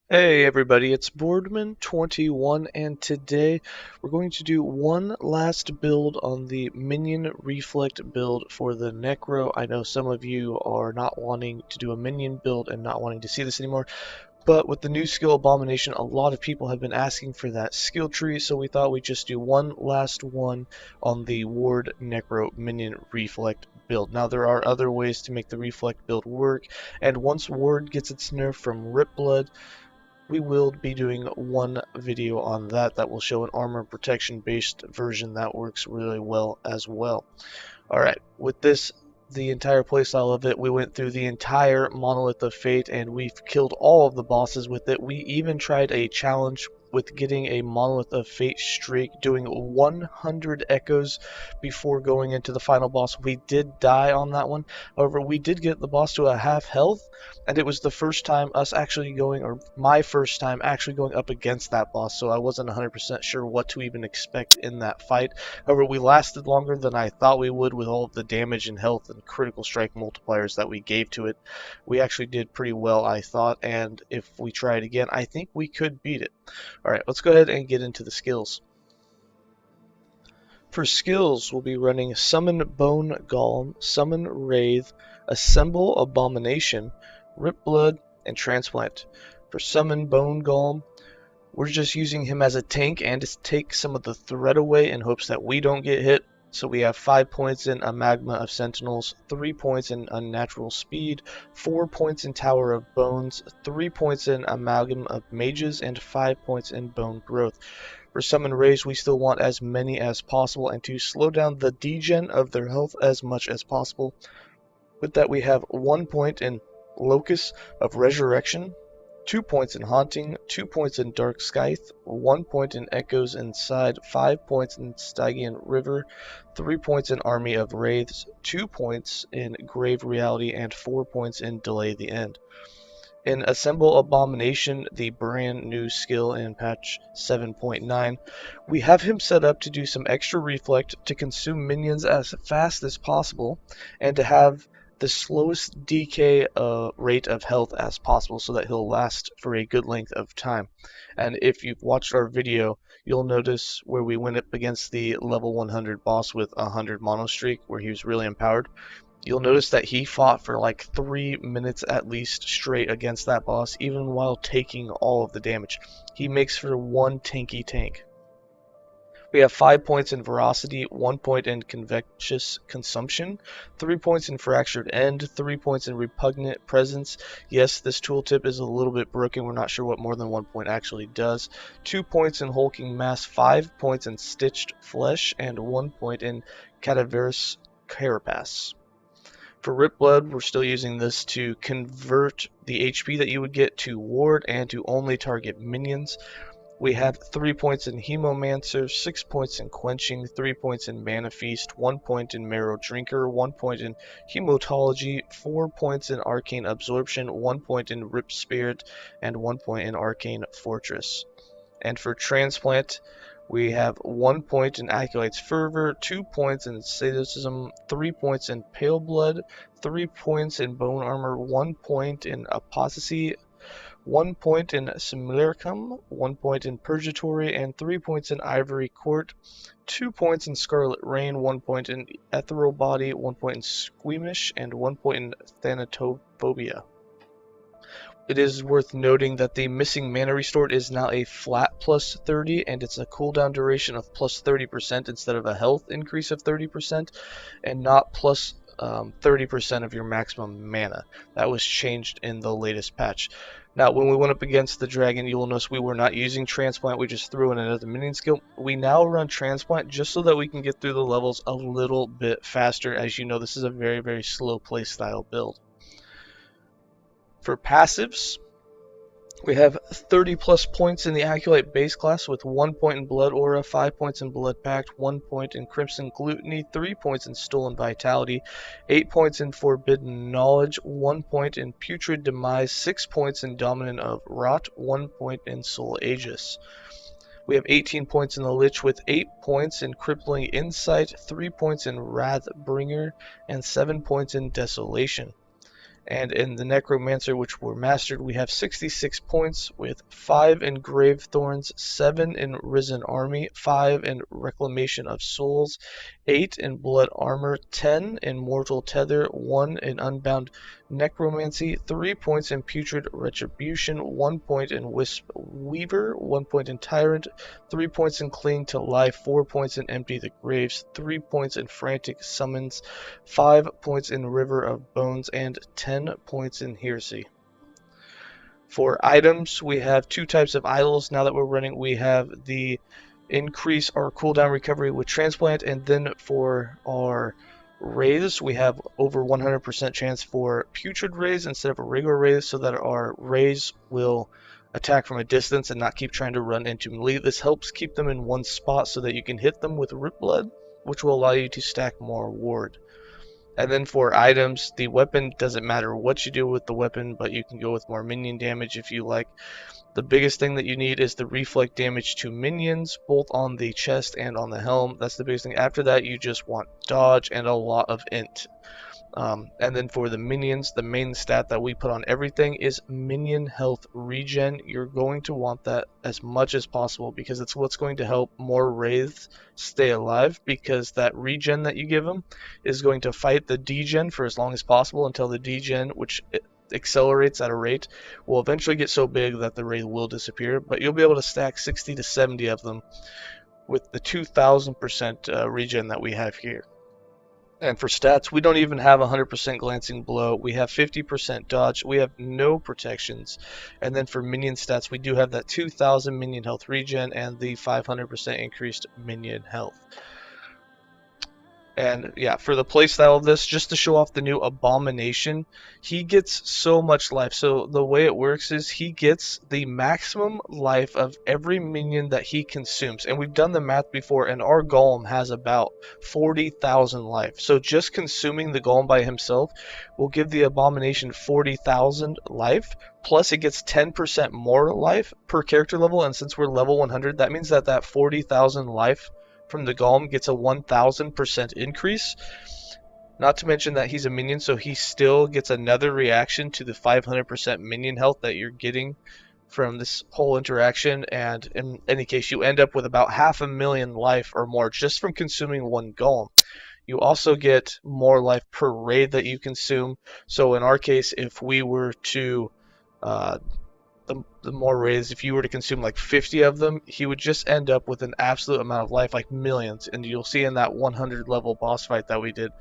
Hey everybody, it's Boardman21 and today we're going to do one last build on the Minion Reflect build for the Necro. I know some of you are not wanting to do a Minion build and not wanting to see this anymore, but with the new skill Abomination, a lot of people have been asking for that skill tree, so we thought we'd just do one last one on the Ward Necro Minion Reflect build. Now there are other ways to make the Reflect build work, and once Ward gets its nerf from Rip Blood, we will be doing one video on that will show an armor protection based version that works really well as well. Alright, with this, the entire playstyle of it, we went through the entire Monolith of Fate and we've killed all of the bosses with it. We even tried a challenge with getting a Monolith of Fate streak, doing 100 echoes before going into the final boss. We did die on that one. However, we did get the boss to a half health, and it was the first time us actually going, or my first time actually going up against that boss, so I wasn't 100% sure what to even expect in that fight. However, we lasted longer than I thought we would with all of the damage and health and critical strike multipliers that we gave to it. We actually did pretty well, I thought, and if we try it again, I think we could beat it. Alright, let's go ahead and get into the skills. For skills, we'll be running Summon Bone Golem, Summon Wraith, Assemble Abomination, Rip Blood, and Transplant. For Summon Bone Golem, we're just using him as a tank and to take some of the threat away in hopes that we don't get hit. So we have 5 points in a Magma of Sentinels, 3 points in Unnatural Speed, 4 points in Tower of Bones, 3 points in Amalgam of Mages, and 5 points in Bone Growth. For Summon Wraiths, we still want as many as possible and to slow down the degen of their health as much as possible. With that, we have 1 point in Locus of Resurrection, 2 points in Haunting, 2 points in Dark Scythe, 1 point in Echoes Inside, 5 points in Stygian River, 3 points in Army of Wraiths, 2 points in Grave Reality, and 4 points in Delay the End. In Assemble Abomination, the brand new skill in patch 7.9, we have him set up to do some extra reflect to consume minions as fast as possible and to have the slowest decay rate of health as possible so that he'll last for a good length of time. And if you've watched our video, you'll notice where we went up against the level 100 boss with 100 mono streak where he was really empowered. You'll notice that he fought for like 3 minutes at least straight against that boss, even while taking all of the damage. He makes for one tanky tank. We have 5 points in Veracity, 1 point in Convectious Consumption, 3 points in Fractured End, 3 points in Repugnant Presence. Yes, this tooltip is a little bit broken. We're not sure what more than 1 point actually does. 2 points in Hulking Mass, 5 points in Stitched Flesh, and 1 point in Cadaverous Carapace. For Rip Blood, we're still using this to convert the HP that you would get to ward and to only target minions. We have 3 points in Hemomancer, 6 points in Quenching, 3 points in Mana Feast, 1 point in Marrow Drinker, 1 point in Hematology, 4 points in Arcane Absorption, 1 point in Rip Spirit, and 1 point in Arcane Fortress. And for Transplant, we have 1 point in Acolyte's Fervor, 2 points in Sadism, 3 points in Pale Blood, 3 points in Bone Armor, 1 point in Apostasy, 1 point in Simulacrum, 1 point in Purgatory, and 3 points in Ivory Court, 2 points in Scarlet Rain, 1 point in Ethereal Body, 1 point in Squeamish, and 1 point in Thanatophobia. It is worth noting that the missing mana restored is now a flat plus 30, and it's a cooldown duration of plus 30% instead of a health increase of 30%, and not plus 30% of your maximum mana. That was changed in the latest patch. Now, when we went up against the dragon, you will notice we were not using Transplant, we just threw in another minion skill. We now run Transplant just so that we can get through the levels a little bit faster. As you know, this is a very, very slow playstyle build. For passives, we have 30 plus points in the Acolyte base class with 1 point in Blood Aura, 5 points in Blood Pact, 1 point in Crimson Gluttony, 3 points in Stolen Vitality, 8 points in Forbidden Knowledge, 1 point in Putrid Demise, 6 points in Dominant of Rot, 1 point in Soul Aegis. We have 18 points in the Lich with 8 points in Crippling Insight, 3 points in Wrathbringer, and 7 points in Desolation. And in the Necromancer, which were mastered, we have 66 points with 5 in Grave Thorns, 7 in Risen Army, 5 in Reclamation of Souls, 8 in Blood Armor, 10 in Mortal Tether, 1 in Unbound Necromancy, 3 points in Putrid Retribution, 1 point in Wisp Weaver, 1 point in Tyrant, 3 points in Cling to Life, 4 points in Empty the Graves, 3 points in Frantic Summons, 5 points in River of Bones, and 10 points in Heresy. For items, we have 2 types of idols now that we're running. We have the increase our cooldown recovery with Transplant, and then for our Wraiths, we have over 100% chance for Putrid Wraiths instead of a regular Wraith, so that our Wraiths will attack from a distance and not keep trying to run into melee. This helps keep them in one spot so that you can hit them with Rip Blood, which will allow you to stack more ward. And then for items, the weapon doesn't matter what you do with the weapon, but you can go with more minion damage if you like. The biggest thing that you need is the reflect damage to minions, both on the chest and on the helm. That's the biggest thing. After that, you just want dodge and a lot of int. And then for the minions, the main stat that we put on everything is minion health regen. You're going to want that as much as possible because it's what's going to help more wraiths stay alive, because that regen that you give them is going to fight the degen for as long as possible until the degen, which accelerates at a rate, will eventually get so big that the wraith will disappear. But you'll be able to stack 60 to 70 of them with the 2000% regen that we have here. And for stats, we don't even have 100% glancing blow. We have 50% dodge. We have no protections. And then for minion stats, we do have that 2000 minion health regen and the 500% increased minion health. And yeah, for the playstyle of this, just to show off the new Abomination, he gets so much life. So the way it works is he gets the maximum life of every minion that he consumes. And we've done the math before, and our Golem has about 40,000 life. So just consuming the Golem by himself will give the Abomination 40,000 life. Plus it gets 10% more life per character level. And since we're level 100, that means that 40,000 life from the Golem gets a 1000% increase. Not to mention that he's a minion, so he still gets another reaction to the 500% minion health that you're getting from this whole interaction. And in any case, you end up with about 500,000 life or more just from consuming one Golem. You also get more life per raid that you consume. So in our case, if we were to the more raids, if you were to consume like 50 of them, he would just end up with an absolute amount of life, like millions. And you'll see in that 100 level boss fight that we did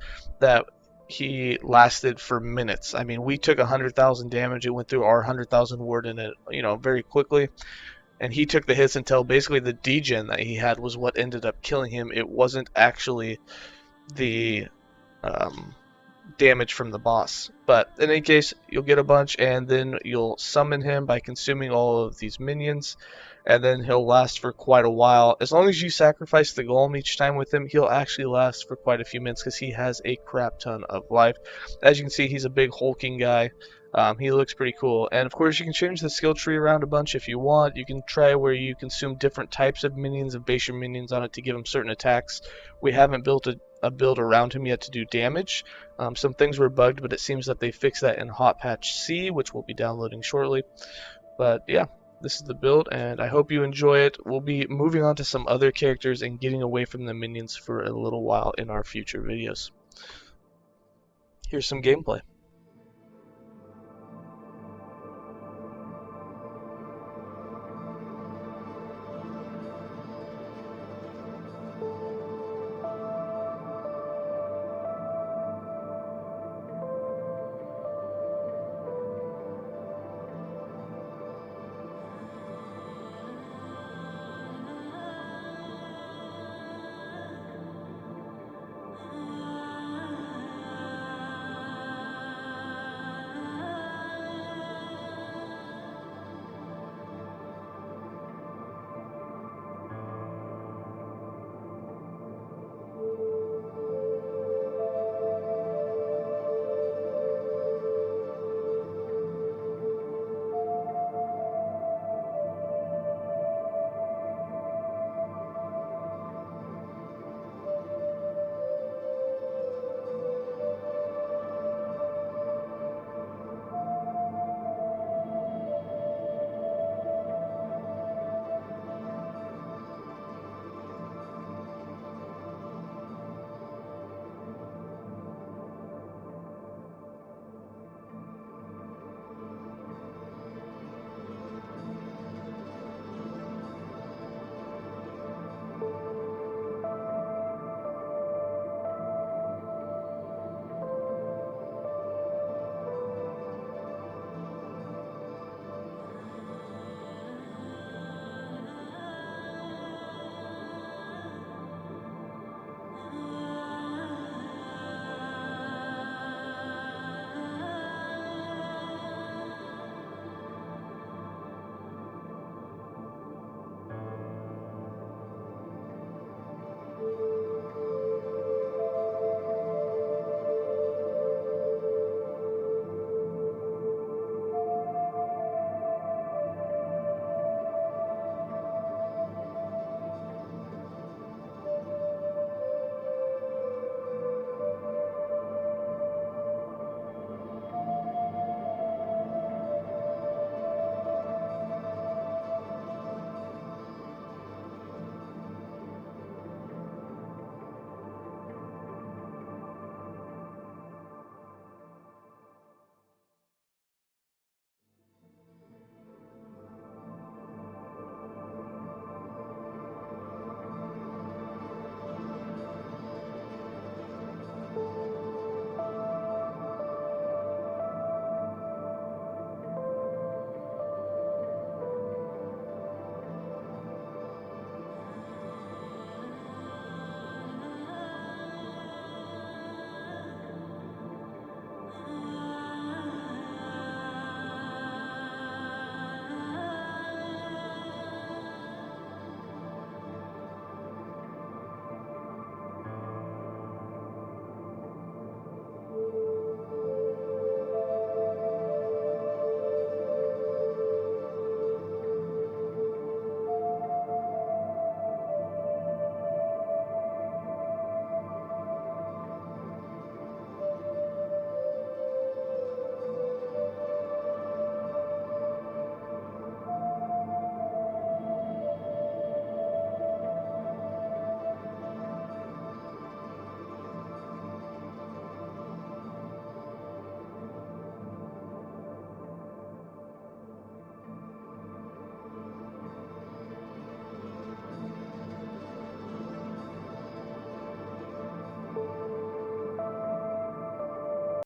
that he lasted for minutes. I mean, we took 100,000 damage. It went through our 100,000 ward in it, very quickly. And he took the hits until basically the degen that he had was what ended up killing him. It wasn't actually the damage from the boss. But in any case, you'll get a bunch, and then you'll summon him by consuming all of these minions, and then he'll last for quite a while. As long as you sacrifice the Golem each time with him, he'll actually last for quite a few minutes because he has a crap ton of life. As you can see, he's a big hulking guy. He looks pretty cool. And of course, you can change the skill tree around a bunch if you want. You can try where you consume different types of minions, of base your minions on it to give him certain attacks. We haven't built a build around him yet to do damage. Some things were bugged, but it seems that they fixed that in Hot Patch C, which we'll be downloading shortly. But yeah, this is the build, and I hope you enjoy it. We'll be moving on to some other characters and getting away from the minions for a little while in our future videos. Here's some gameplay.